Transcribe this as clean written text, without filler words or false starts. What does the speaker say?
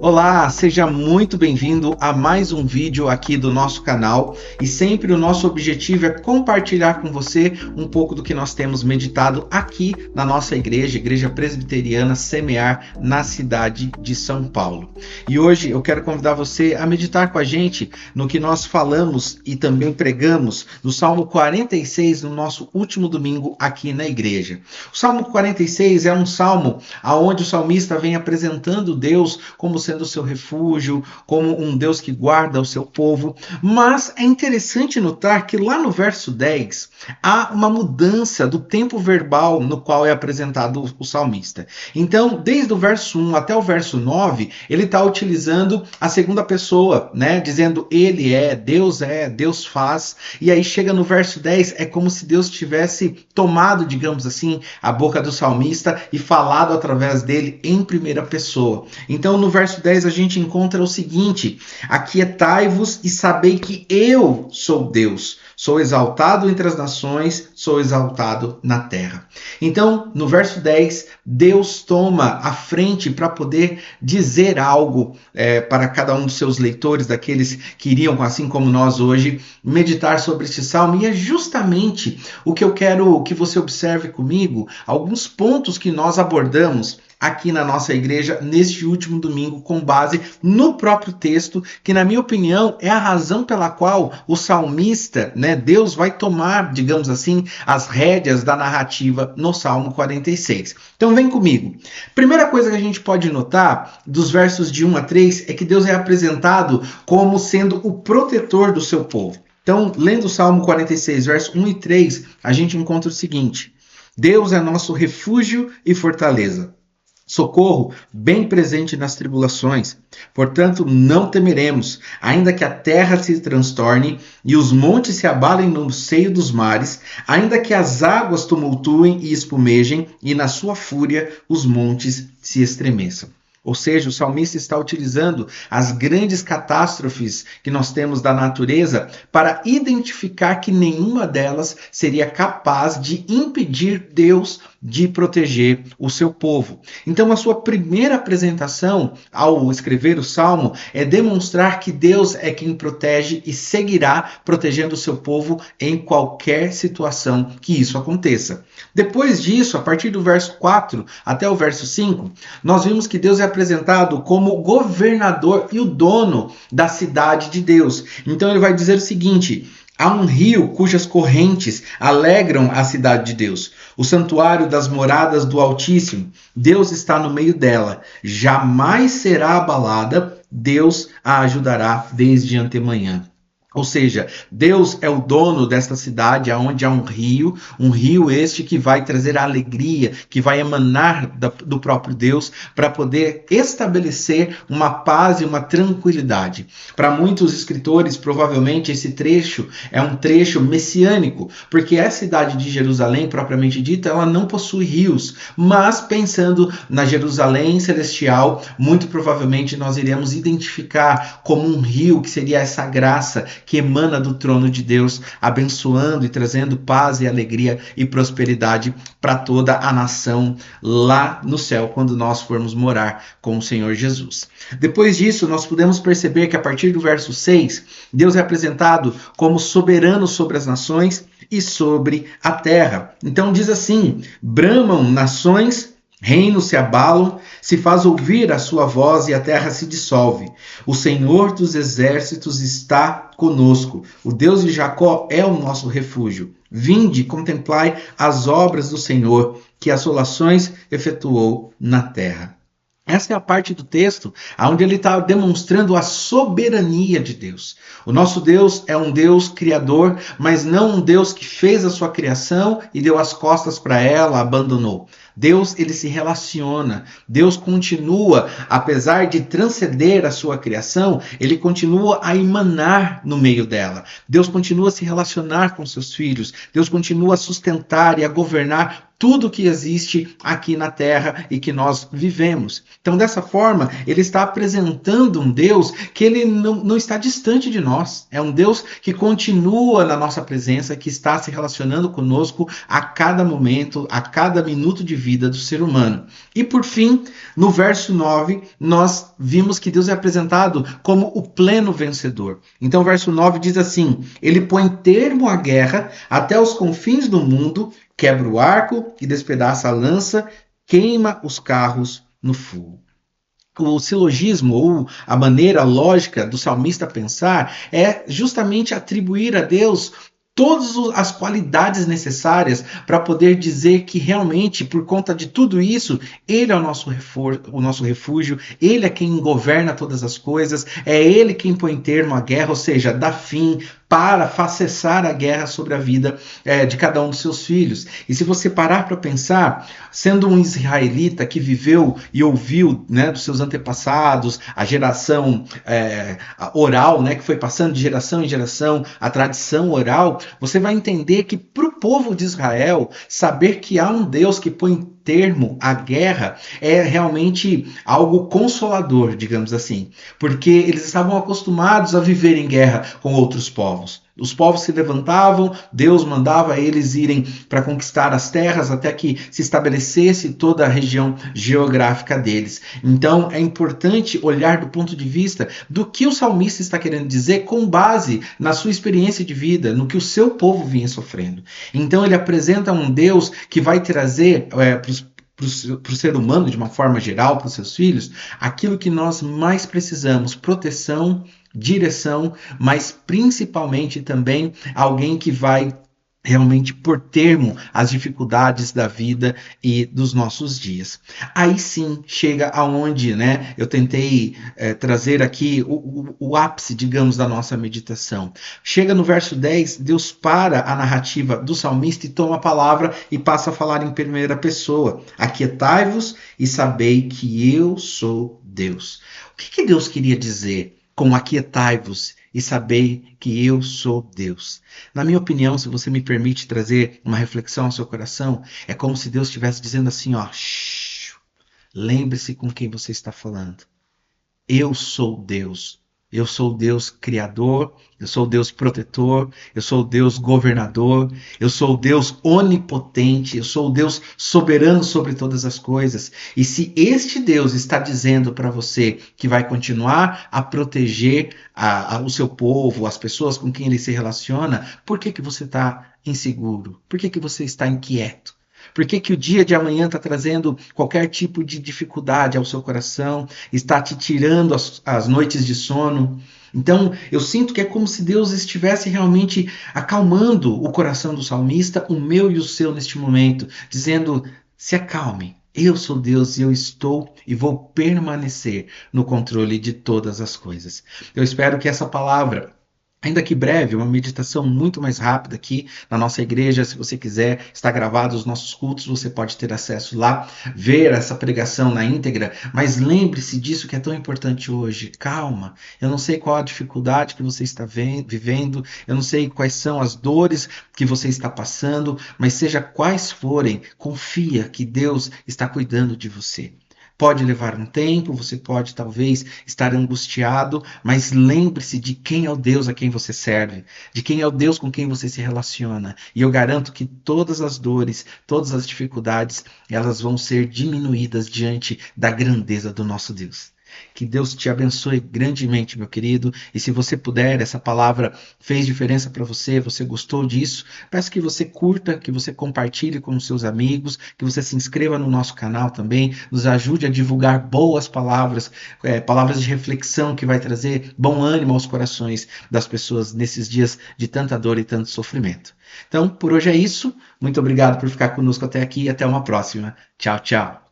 Olá, seja muito bem-vindo a mais um vídeo aqui do nosso canal e sempre o nosso objetivo é compartilhar com você um pouco do que nós temos meditado aqui na nossa igreja, Igreja Presbiteriana Semear, na cidade de São Paulo. E hoje eu quero convidar você a meditar com a gente no que nós falamos e também pregamos no Salmo 46 no nosso último domingo aqui na igreja. O Salmo 46 é um salmo onde o salmista vem apresentando Deus como sendo o seu refúgio, como um Deus que guarda o seu povo. Mas é interessante notar que lá no verso 10 há uma mudança do tempo verbal no qual é apresentado o salmista. Então, desde o verso 1 até o verso 9, ele está utilizando a segunda pessoa, né? Dizendo ele é, Deus faz. E aí chega no verso 10, é como se Deus tivesse tomado, digamos assim, a boca do salmista e falado através dele em primeira pessoa. Então, no verso 10 a gente encontra o seguinte: aquietai-vos e sabei que eu sou Deus, sou exaltado entre as nações, sou exaltado na terra. Então, no verso 10, Deus toma a frente para poder dizer algo para cada um dos seus leitores, daqueles que iriam, assim como nós hoje, meditar sobre este salmo. E é justamente o que eu quero que você observe comigo, alguns pontos que nós abordamos aqui na nossa igreja neste último domingo, com base no próprio texto, que na minha opinião é a razão pela qual o salmista, né, Deus vai tomar, digamos assim, as rédeas da narrativa no Salmo 46. Então vem comigo. Primeira coisa que a gente pode notar dos versos de 1 a 3 é que Deus é apresentado como sendo o protetor do seu povo. Então, lendo o Salmo 46, versos 1 e 3, a gente encontra o seguinte: Deus é nosso refúgio e fortaleza, socorro bem presente nas tribulações. Portanto, não temeremos, ainda que a terra se transtorne e os montes se abalem no seio dos mares, ainda que as águas tumultuem e espumejem e na sua fúria os montes se estremeçam. Ou seja, o salmista está utilizando as grandes catástrofes que nós temos da natureza para identificar que nenhuma delas seria capaz de impedir Deus de proteger o seu povo. Então, a sua primeira apresentação ao escrever o Salmo é demonstrar que Deus é quem protege e seguirá protegendo o seu povo em qualquer situação que isso aconteça. Depois disso, a partir do verso 4 até o verso 5, nós vimos que Deus é apresentado como governador e o dono da cidade de Deus. Então ele vai dizer o seguinte: há um rio cujas correntes alegram a cidade de Deus, o santuário das moradas do Altíssimo. Deus está no meio dela, jamais será abalada, Deus a ajudará desde antemanhã. Ou seja, Deus é o dono desta cidade onde há um rio este que vai trazer a alegria, que vai emanar do próprio Deus para poder estabelecer uma paz e uma tranquilidade. Para muitos escritores, provavelmente esse trecho é um trecho messiânico, porque a cidade de Jerusalém, propriamente dita, ela não possui rios, mas pensando na Jerusalém celestial, muito provavelmente nós iremos identificar como um rio que seria essa graça que emana do trono de Deus, abençoando e trazendo paz e alegria e prosperidade para toda a nação lá no céu, quando nós formos morar com o Senhor Jesus. Depois disso, nós podemos perceber que a partir do verso 6, Deus é apresentado como soberano sobre as nações e sobre a terra. Então diz assim: bramam nações, reinos se abalam, se faz ouvir a sua voz e a terra se dissolve. O Senhor dos exércitos está conosco. O Deus de Jacó é o nosso refúgio. Vinde, contemplai as obras do Senhor, que assolações efetuou na terra. Essa é a parte do texto onde ele está demonstrando a soberania de Deus. O nosso Deus é um Deus criador, mas não um Deus que fez a sua criação e deu as costas para ela, abandonou. Deus, ele se relaciona. Deus continua, apesar de transcender a sua criação, ele continua a emanar no meio dela. Deus continua a se relacionar com seus filhos. Deus continua a sustentar e a governar tudo que existe aqui na terra e que nós vivemos. Então, dessa forma, ele está apresentando um Deus que ele não está distante de nós. É um Deus que continua na nossa presença, que está se relacionando conosco a cada momento, a cada minuto de vida do ser humano. E por fim, no verso 9, nós vimos que Deus é apresentado como o pleno vencedor. Então o verso 9 diz assim: ele põe termo à guerra até os confins do mundo, quebra o arco e despedaça a lança, queima os carros no fogo. O silogismo, ou a maneira lógica do salmista pensar, é justamente atribuir a Deus todas as qualidades necessárias para poder dizer que realmente, por conta de tudo isso, Ele é o nosso refúgio, Ele é quem governa todas as coisas, é Ele quem põe termo à guerra, ou seja, dá fim, para cessar a guerra sobre a vida de cada um dos seus filhos. E se você parar para pensar, sendo um israelita que viveu e ouviu, né, dos seus antepassados, a geração oral, né, que foi passando de geração em geração, a tradição oral, você vai entender que para o povo de Israel, saber que há um Deus que põe termo à guerra é realmente algo consolador, digamos assim, porque eles estavam acostumados a viver em guerra com outros povos. Os povos se levantavam, Deus mandava eles irem para conquistar as terras até que se estabelecesse toda a região geográfica deles. Então é importante olhar do ponto de vista do que o salmista está querendo dizer com base na sua experiência de vida, no que o seu povo vinha sofrendo. Então ele apresenta um Deus que vai trazer para o ser humano, de uma forma geral, para os seus filhos, aquilo que nós mais precisamos: proteção, direção, mas principalmente também alguém que vai realmente pôr termo às dificuldades da vida e dos nossos dias. Aí sim chega aonde, né, eu tentei trazer aqui o ápice, digamos, da nossa meditação. Chega no verso 10, Deus para a narrativa do salmista e toma a palavra e passa a falar em primeira pessoa. Aquietai-vos e sabei que eu sou Deus. O que Deus queria dizer com aquietai-vos e sabei que eu sou Deus? Na minha opinião, se você me permite trazer uma reflexão ao seu coração, é como se Deus estivesse dizendo assim, ó, lembre-se com quem você está falando. Eu sou Deus. Eu sou o Deus criador, eu sou o Deus protetor, eu sou o Deus governador, eu sou o Deus onipotente, eu sou o Deus soberano sobre todas as coisas. E se este Deus está dizendo para você que vai continuar a proteger o seu povo, as pessoas com quem ele se relaciona, por que você está inseguro? Por que você está inquieto? Por que o dia de amanhã está trazendo qualquer tipo de dificuldade ao seu coração? Está te tirando as noites de sono? Então, eu sinto que é como se Deus estivesse realmente acalmando o coração do salmista, o meu e o seu neste momento, dizendo, se acalme. Eu sou Deus e eu estou e vou permanecer no controle de todas as coisas. Eu espero que essa palavra, ainda que breve, uma meditação muito mais rápida aqui na nossa igreja. Se você quiser, está gravado os nossos cultos, você pode ter acesso lá, ver essa pregação na íntegra, mas lembre-se disso que é tão importante hoje. Calma, eu não sei qual a dificuldade que você está vivendo, eu não sei quais são as dores que você está passando, mas seja quais forem, confia que Deus está cuidando de você. Pode levar um tempo, você pode talvez estar angustiado, mas lembre-se de quem é o Deus a quem você serve, de quem é o Deus com quem você se relaciona. E eu garanto que todas as dores, todas as dificuldades, elas vão ser diminuídas diante da grandeza do nosso Deus. Que Deus te abençoe grandemente, meu querido. E se você puder, essa palavra fez diferença para você, você gostou disso, peço que você curta, que você compartilhe com os seus amigos, que você se inscreva no nosso canal também, nos ajude a divulgar boas palavras, palavras de reflexão que vai trazer bom ânimo aos corações das pessoas nesses dias de tanta dor e tanto sofrimento. Então, por hoje é isso. Muito obrigado por ficar conosco até aqui e até uma próxima. Tchau, tchau.